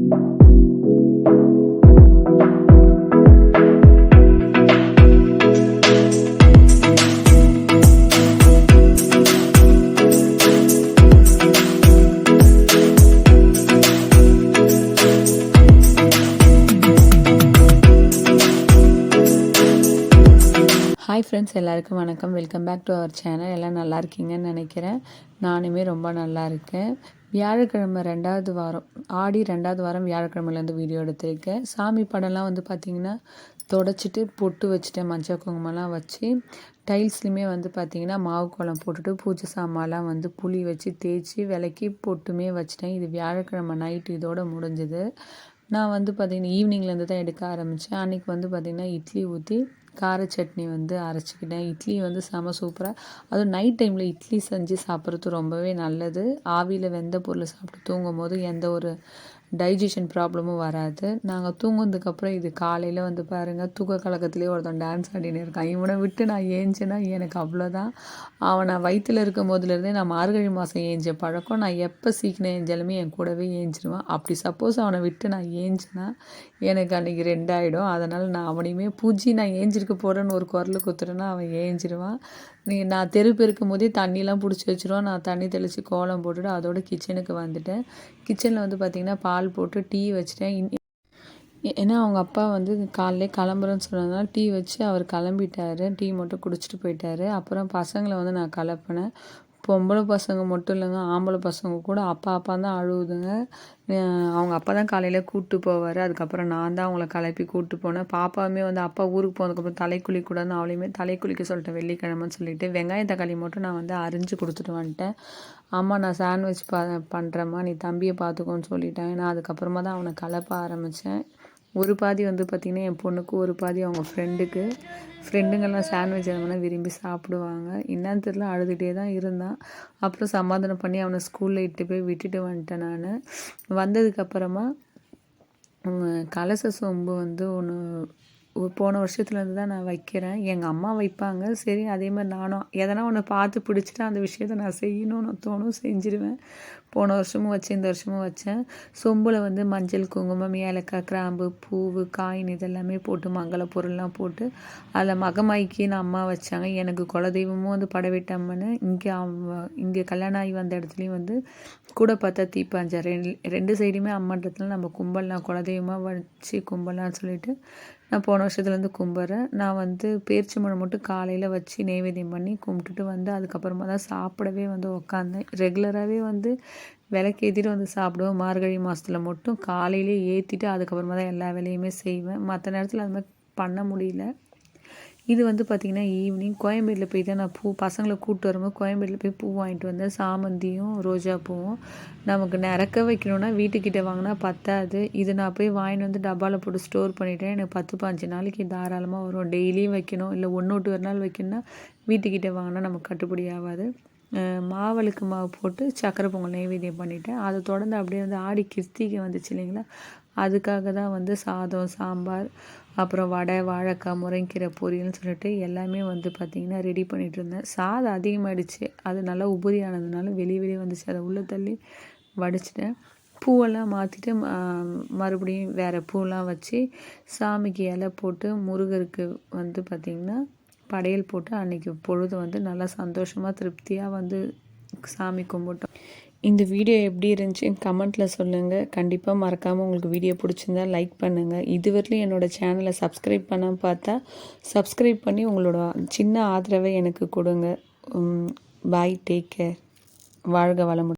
Hi friends, எல்லாருக்கும் வணக்கம். Welcome back to our channel. எல்லாம் நல்லா இருக்கீங்கன்னு நினைக்கிறேன். நானுமே ரொம்ப நல்லா இருக்கேன். வியாழக்கிழமை 2வது வாரம், ஆடி 2வது வாரம் வியாழக்கிழமையிலேருந்து வீடியோ எடுத்திருக்கேன். சாமி படம்லாம் வந்து பார்த்திங்கன்னா தொடச்சிட்டு பொட்டு வச்சுட்டேன். மஞ்சள் குங்குமம்லாம் வச்சு டைல்ஸ்லையுமே வந்து பார்த்திங்கன்னா மாவு கோலம் போட்டுட்டு பூஜை சாமான்லாம் வந்து புளி வச்சு தேய்ச்சி விளக்கி பொட்டுமே வச்சுட்டேன். இது வியாழக்கிழமை நைட்டு இதோடு முடிஞ்சுது. நான் வந்து பார்த்திங்கன்னா ஈவினிங்லேருந்து தான் எடுக்க ஆரம்பித்தேன். அன்றைக்கி வந்து பார்த்திங்கன்னா இட்லி ஊற்றி கார சட்னி வந்து அரைச்சிக்கிட்டேன். இட்லி வந்து செம சூப்பராக, அதுவும் நைட் டைமில் இட்லி செஞ்சு சாப்பிட்றது ரொம்பவே நல்லது. ஆவியில் வெந்த பொருள் சாப்பிட்டு தூங்கும் போது எந்த ஒரு டைஜஷன் ப்ராப்ளமும் வராது. நாங்கள் தூங்குனதுக்கப்புறம் இது காலையில் வந்து பாருங்கள், தூக்க கலக்கத்துலேயே ஒருத்தன் டான்ஸ் ஆடினு இருக்கான். இவனை விட்டு நான் ஏஞ்சேன்னா எனக்கு அவ்வளோதான். அவன் நான் வயிற்றில் இருக்கும் போதுலேருந்தே நான் மார்கழி மாதம் ஏஞ்ச பழக்கம். நான் எப்போ சீக்கிரம் ஏஞ்சாலுமே என் கூடவே ஏஞ்சிடுவான். அப்படி சப்போஸ் அவனை விட்டு நான் ஏஞ்சினா எனக்கு அன்றைக்கி 2 ஆகிடும். அதனால் நான் அவனையுமே பூஜி நான் ஏஞ்சிருக்க போகிறேன்னு ஒரு குரல் குத்துறேன்னா அவன் ஏஞ்சிடுவான். நான் தெரு பெருக்கும் போதே தண்ணிலாம் பிடிச்சி வச்சுருவான். நான் தண்ணி தெளித்து கோலம் போட்டுவிட்டு அதோட கிச்சனுக்கு வந்துட்டேன். கிச்சனில் வந்து பார்த்திங்கன்னா பால் போட்டு டீ வச்சுட்டேன். ஏன்னா அவங்க அப்பா வந்து காலையிலே கிளம்புறேன்னு சொன்னதுனால டீ வச்சு அவர் கிளம்பிட்டார். டீ மட்டும் குடிச்சிட்டு போயிட்டார். அப்புறம் பசங்களை வந்து நான் கிளப்பினேன். பொம்பளை பசங்க மட்டும் இல்லைங்க, ஆம்பளை பசங்க கூட அப்பா தான் அழுகுதுங்க. அவங்க அப்பா தான் காலையில் கூப்பிட்டு போவார். அதுக்கப்புறம் நான் தான் அவங்கள கிளப்பி கூப்பிட்டு போனேன். பாப்பாவுமே வந்து அப்பா ஊருக்கு போனதுக்கப்புறம் தலைக்குழி கூடன்னு அவளையுமே தலைக்குளிக்க சொல்லிட்டேன் வெள்ளிக்கிழமைன்னு சொல்லிட்டு. வெங்காயம் தக்காளி மட்டும் நான் வந்து அரிஞ்சு கொடுத்துட்டு வந்துட்டேன். அம்மா நான் சாண்ட்விச் பண்ணுறேம்மா, நீ தம்பியை பார்த்துக்கோன்னு சொல்லிட்டேன். நான் அதுக்கப்புறமா தான் அவனை கிளப்ப ஆரம்பித்தேன். ஒரு பாதி வந்து பார்த்திங்கன்னா என் பொண்ணுக்கு, ஒரு பாதி அவங்க ஃப்ரெண்டுங்கெல்லாம் சாண்ட்விச் எதுனா விரும்பி சாப்பிடுவாங்க. என்னன்னு தெரியல, அழுதுகிட்டே தான் இருந்தான். அப்புறம் சமாதானம் பண்ணி அவனை ஸ்கூலில் இட்டு போய் விட்டுட்டு வந்துட்டேன். நான் வந்ததுக்கப்புறமா கலச சொம்பு வந்து ஒன்று போன வருஷத்துலேருந்து தான் நான் வைக்கிறேன். எங்கள் அம்மா வைப்பாங்க. சரி, அதே மாதிரி நானும் எதனா ஒன்று பார்த்து பிடிச்சிட்டு அந்த விஷயத்த நான் செய்யணும்னு தோணும், செஞ்சுருவேன். போன வருஷமும் வச்சேன், இந்த வருஷமும் வச்சேன். சொம்பில் வந்து மஞ்சள், குங்குமம், ஏலக்காய், கிராம்பு, பூவு, காயின் இதெல்லாமே போட்டு மங்கள பொருள்லாம் போட்டு அதில் மகமாய்க்கின்னு அம்மா வச்சாங்க. எனக்கு குலதெய்வமும் வந்து படவேட்டம்மன்னு இங்கே கல்யாணம் ஆகி வந்த இடத்துலையும் வந்து கூட பார்த்தா தீப்பாஞ்சா 2 சைடுமே அம்மன்றதுல நம்ம கும்பல்லாம் குலதெய்வமாக வச்சு கும்பலான்னு சொல்லிட்டு நான் போன வருஷத்துலேருந்து கும்பிட்றேன். நான் வந்து பேரிச்சம்பழம் மட்டும் காலையில் வச்சு நெய்வேத்தியம் பண்ணி கும்பிட்டுட்டு வந்து அதுக்கப்புறமா தான் சாப்பிடவே வந்து உக்காந்தேன். ரெகுலராகவே வந்து விளக்கேற்றிட்டு வந்து சாப்பிடுவேன். மார்கழி மாதத்தில் மட்டும் காலையிலே ஏற்றிட்டு அதுக்கப்புறமா தான் எல்லா வேலையுமே செய்வேன். மற்ற நேரத்தில் அது மாதிரி பண்ண முடியல. இது வந்து பார்த்திங்கன்னா ஈவினிங் கோயம்பேட்டில் போய் தான் நான் பசங்களை கூப்பிட்டு வரும்போது கோயம்பேட்டில் போய் பூ வாங்கிட்டு வந்தேன். சாமந்தியும் ரோஜா பூவும். நமக்கு நிறக்க வைக்கணுன்னா வீட்டுக்கிட்ட வாங்கினா பத்தாது. இது நான் போய் வாங்கிட்டு வந்து டப்பாவில் போட்டு ஸ்டோர் பண்ணிவிட்டேன். எனக்கு 10-15 நாளைக்கு தாராளமாக வரும். டெய்லியும் வைக்கணும், இல்லை 1 விட்டு ஒரு நாள் வைக்கணும்னா வீட்டுக்கிட்ட வாங்கினா நமக்கு கட்டுப்படி ஆகாது. மாவளுக்கு மாவு போட்டு சக்கரை பொங்கல் நெய்வேத்தியம் பண்ணிவிட்டேன். அதை தொடர்ந்து அப்படியே வந்து ஆடி கிருத்திகை வந்துச்சு இல்லைங்களா, அதுக்காக தான் வந்து சாதம், சாம்பார், அப்புறம் வடை, வாழைக்காய், முருங்கைக்கீரை பொரியல்னு சொல்லிட்டு எல்லாமே வந்து பார்த்திங்கன்னா ரெடி பண்ணிகிட்டு இருந்தேன். சாதம் அதிகமாகிடுச்சு, அது நல்லா உபரி ஆனதுனால வெளியே வந்துச்சு. அதை உள்ளே தள்ளி வடிச்சிட்டேன். பூவெல்லாம் மாற்றிட்டு மறுபடியும் வேறு பூவெலாம் வச்சு சாமிக்கு இலை போட்டு முருகருக்கு வந்து பார்த்திங்கன்னா படையல் போட்டு அன்றைக்கி பொழுது வந்து நல்லா சந்தோஷமாக திருப்தியாக வந்து சாமி கும்பிட்டோம். இந்த வீடியோ எப்படி இருந்துச்சுன்னு கமெண்ட்டில் சொல்லுங்கள். கண்டிப்பாக மறக்காமல் உங்களுக்கு வீடியோ பிடிச்சிருந்தா லைக் பண்ணுங்கள். இதுவரையிலும் என்னோடய சேனலை சப்ஸ்கிரைப் பண்ணாமல் பார்த்தா சப்ஸ்கிரைப் பண்ணி உங்களோட சின்ன ஆதரவை எனக்கு கொடுங்க. பாய், டேக் கேர், வாழ்க வளமுடன்.